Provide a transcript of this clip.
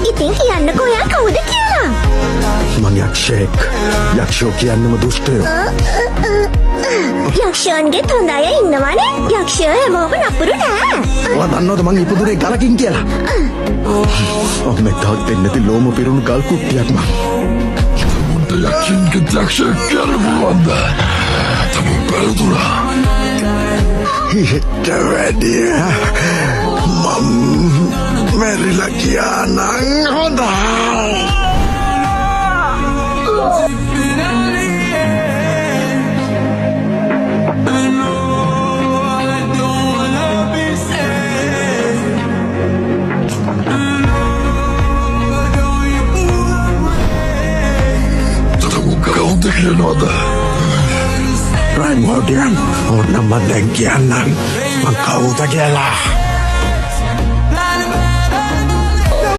ඉතින් කියන්නකෝ ඔයා කවුද කියලා. මං යක්ෂයෙක්. යක්ෂෝ කියන්නම දුෂ්ටයෝ. යක්ෂයන්ගෙත් හොඳ අය ඉන්නවනේ. යක්ෂයෝ හැමෝම නපුරු නෑ. ඔයා දන්නවද මං ඉපදුනේ ගලකින් කියලා? ඔන්න තවත් දෙන්නති ලෝම පිරුණු ගල් කුට්ටියක් මං. යක්ෂයන්ගේ දක්ෂ කරපුවන්ද තම පැරදුනා. හිට වැඩිය මම මැරිලා කියනං හොඳයි. Teknologi. Raimodian, orang mandang kianan, mengkau tak jelah.